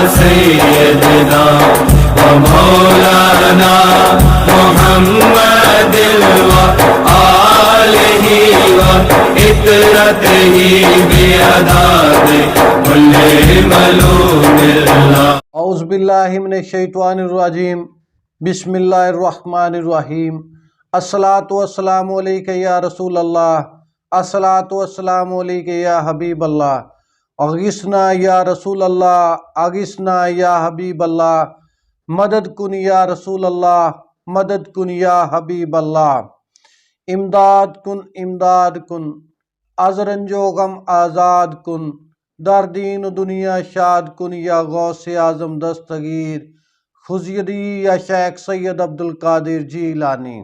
سيدنا ومولانا محمد وآله وإطرته بأداب كل ملوم الله. اعوذ باللہ من الشیطان الرجیم. بسم اللہ الرحمن الرحیم. الصلاۃ والسلام علیک یا رسول اللہ، الصلاۃ والسلام علیک یا حبیب اللہ، اغثنا یا رسول اللہ، اغثنا یا حبیب اللہ، مدد کن یا رسول اللہ، مدد کن یا حبیب اللہ. امداد کن، امداد کن، از رنج و غم آزاد کن، در دین و دنیا شاد کن یا غوث اعظم دستگیر، خزیدی یا شیخ سید عبدالقادر جیلانی.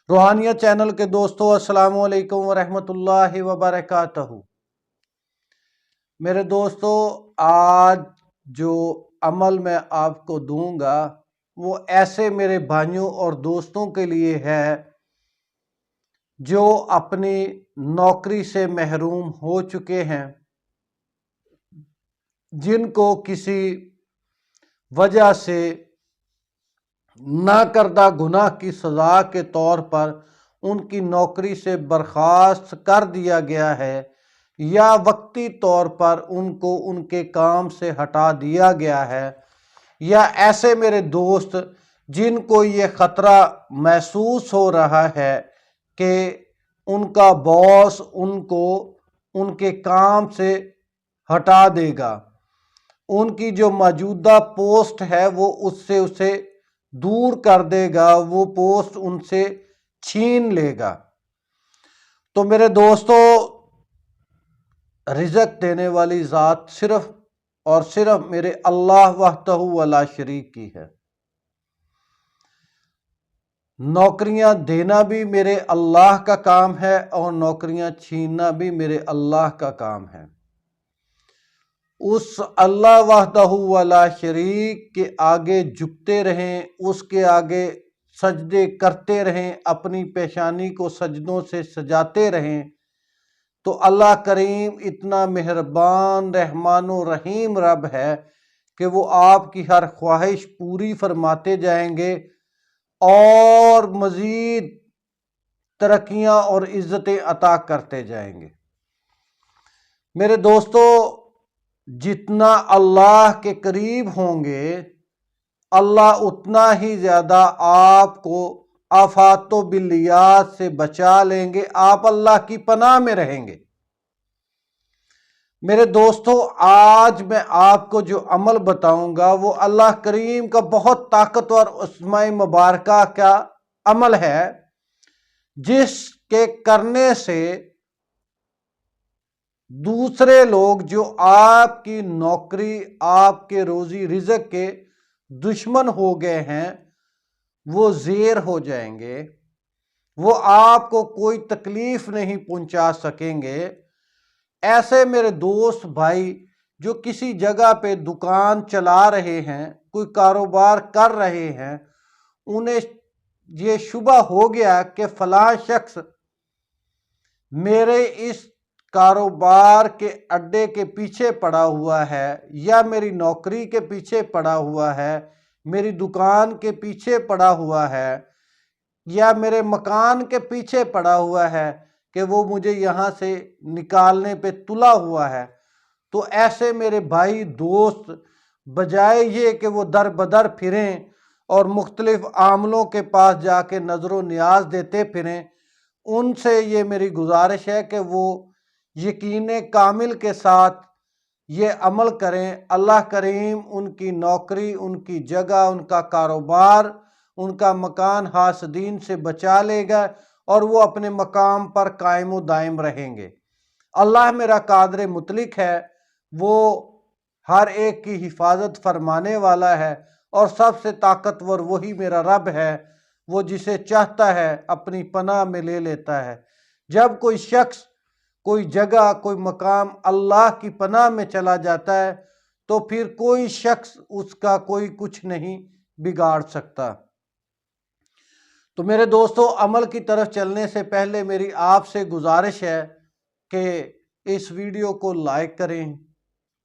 روحانیت چینل کے دوستو، السلام علیکم ورحمۃ اللہ وبرکاتہ. میرے دوستو، آج جو عمل میں آپ کو دوں گا وہ ایسے میرے بھائیوں اور دوستوں کے لیے ہے جو اپنی نوکری سے محروم ہو چکے ہیں، جن کو کسی وجہ سے نہ کردہ گناہ کی سزا کے طور پر ان کی نوکری سے برخاست کر دیا گیا ہے یا وقتی طور پر ان کو ان کے کام سے ہٹا دیا گیا ہے، یا ایسے میرے دوست جن کو یہ خطرہ محسوس ہو رہا ہے کہ ان کا باس ان کو ان کے کام سے ہٹا دے گا، ان کی جو موجودہ پوسٹ ہے وہ اسے دور کر دے گا، وہ پوسٹ ان سے چھین لے گا. تو میرے دوستو، رزق دینے والی ذات صرف اور صرف میرے اللہ وحدہ ولا شریک کی ہے. نوکریاں دینا بھی میرے اللہ کا کام ہے اور نوکریاں چھیننا بھی میرے اللہ کا کام ہے. اس اللہ وحدہ ولا شریک کے آگے جھکتے رہیں، اس کے آگے سجدے کرتے رہیں، اپنی پیشانی کو سجدوں سے سجاتے رہیں، تو اللہ کریم اتنا مہربان رحمان و رحیم رب ہے کہ وہ آپ کی ہر خواہش پوری فرماتے جائیں گے اور مزید ترقیاں اور عزتیں عطا کرتے جائیں گے. میرے دوستو، جتنا اللہ کے قریب ہوں گے اللہ اتنا ہی زیادہ آپ کو آفات و بلیات سے بچا لیں گے، آپ اللہ کی پناہ میں رہیں گے. میرے دوستو، آج میں آپ کو جو عمل بتاؤں گا وہ اللہ کریم کا بہت طاقتور اسماء مبارکہ کا عمل ہے، جس کے کرنے سے دوسرے لوگ جو آپ کی نوکری، آپ کے روزی رزق کے دشمن ہو گئے ہیں وہ زیر ہو جائیں گے، وہ آپ کو کوئی تکلیف نہیں پہنچا سکیں گے. ایسے میرے دوست بھائی جو کسی جگہ پہ دکان چلا رہے ہیں، کوئی کاروبار کر رہے ہیں، انہیں یہ شبہ ہو گیا کہ فلاں شخص میرے اس کاروبار کے اڈے کے پیچھے پڑا ہوا ہے، یا میری نوکری کے پیچھے پڑا ہوا ہے، میری دکان کے پیچھے پڑا ہوا ہے، یا میرے مکان کے پیچھے پڑا ہوا ہے کہ وہ مجھے یہاں سے نکالنے پہ تلا ہوا ہے. تو ایسے میرے بھائی دوست بجائے یہ کہ وہ در بدر پھریں اور مختلف عاملوں کے پاس جا کے نظر و نیاز دیتے پھریں، ان سے یہ میری گزارش ہے کہ وہ یقین کامل کے ساتھ یہ عمل کریں. اللہ کریم ان کی نوکری، ان کی جگہ، ان کا کاروبار، ان کا مکان حاسدین سے بچا لے گا اور وہ اپنے مقام پر قائم و دائم رہیں گے. اللہ میرا قادر مطلق ہے، وہ ہر ایک کی حفاظت فرمانے والا ہے، اور سب سے طاقتور وہی میرا رب ہے، وہ جسے چاہتا ہے اپنی پناہ میں لے لیتا ہے. جب کوئی شخص، کوئی جگہ، کوئی مقام اللہ کی پناہ میں چلا جاتا ہے تو پھر کوئی شخص اس کا کوئی کچھ نہیں بگاڑ سکتا. تو میرے دوستو، عمل کی طرف چلنے سے پہلے میری آپ سے گزارش ہے کہ اس ویڈیو کو لائک کریں،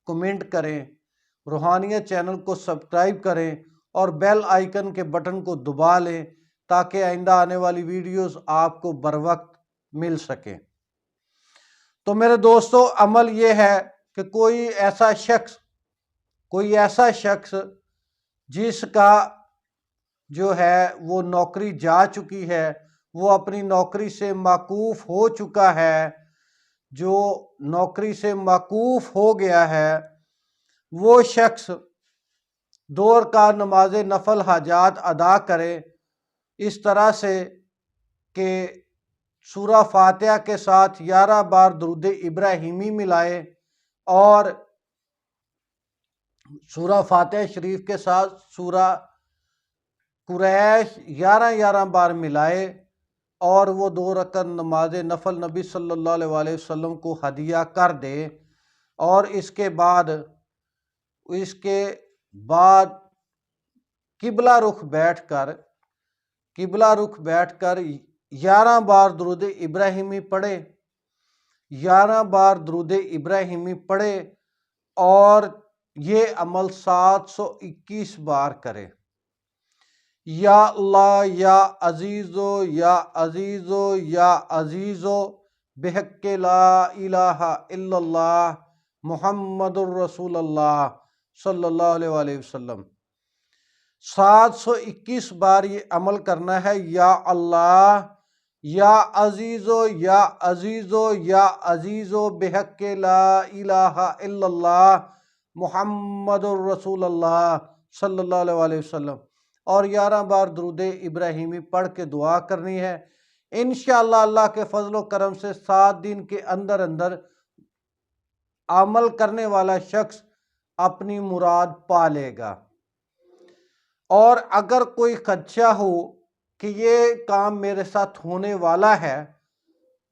کمنٹ کریں روحانیت چینل کو سبسکرائب کریں اور بیل آئیکن کے بٹن کو دبا لیں تاکہ آئندہ آنے والی ویڈیوز آپ کو بروقت مل سکیں۔ تو میرے دوستو، عمل یہ ہے کہ کوئی ایسا شخص جس کا جو ہے وہ نوکری جا چکی ہے، وہ اپنی نوکری سے موقوف ہو چکا ہے، جو نوکری سے موقوف ہو گیا ہے، وہ شخص 2 رکعت نماز نفل حاجات ادا کرے، اس طرح سے کہ سورہ فاتحہ کے ساتھ 11 بار درود ابراہیمی ملائے اور سورہ فاتحہ شریف کے ساتھ سورہ قریش 11 بار ملائے اور وہ 2 رکعت نماز نفل نبی صلی اللہ علیہ وسلم کو ہدیہ کر دے، اور اس کے بعد قبلہ رخ بیٹھ کر 11 بار درود ابراہیمی پڑھے، 11 بار درود ابراہیمی پڑھے اور یہ عمل 721 بار کرے۔ یا اللہ یا عزیزو یا عزیزو یا عزیزو بحق لا الہ الا اللہ محمد الرسول اللہ صلی اللہ علیہ وسلم۔ 721 بار یہ عمل کرنا ہے، یا اللہ یا عزیزو یا عزیزو یا عزیزو بحق لا الہ الا اللہ محمد الرسول اللہ صلی اللہ علیہ وسلم، اور 11 بار درود ابراہیمی پڑھ کے دعا کرنی ہے۔ انشاءاللہ اللہ کے فضل و کرم سے 7 دن کے اندر عمل کرنے والا شخص اپنی مراد پا لے گا۔ اور اگر کوئی خدشہ ہو کہ یہ کام میرے ساتھ ہونے والا ہے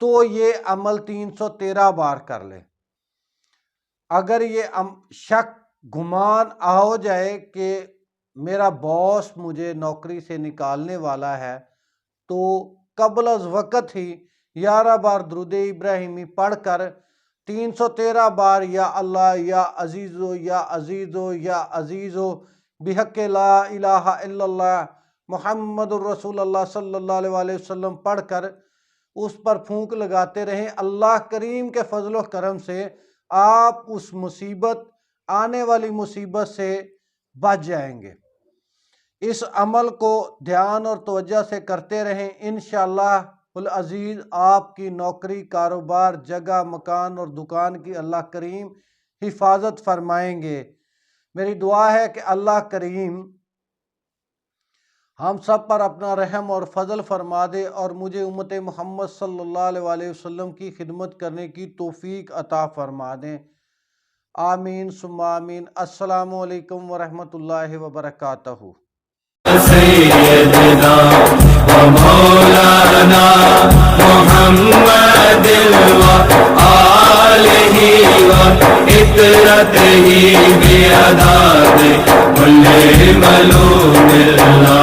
تو یہ عمل 313 بار کر لے۔ اگر یہ شک گمان ہو جائے کہ میرا باس مجھے نوکری سے نکالنے والا ہے، تو قبل از وقت ہی 11 بار درود ابراہیمی پڑھ کر 313 بار یا اللہ یا عزیزو یا عزیزو یا عزیزو بحق لا الہ الا اللہ محمد الرسول اللہ صلی اللہ علیہ وسلم پڑھ کر اس پر پھونک لگاتے رہیں۔ اللہ کریم کے فضل و کرم سے آپ اس آنے والی مصیبت سے بچ جائیں گے۔ اس عمل کو دھیان اور توجہ سے کرتے رہیں، انشاءاللہ العزیز آپ کی نوکری، کاروبار، جگہ، مکان اور دکان کی اللہ کریم حفاظت فرمائیں گے۔ میری دعا ہے کہ اللہ کریم ہم سب پر اپنا رحم اور فضل فرما دے اور مجھے امت محمد صلی اللہ علیہ وسلم کی خدمت کرنے کی توفیق عطا فرما دیں۔ آمین ثم آمین۔ السلام علیکم ورحمۃ اللہ وبرکاتہ۔ سیدنا و مولانا محمد و آلہ و اطرتہ بیعداد کل ملوم اللہ۔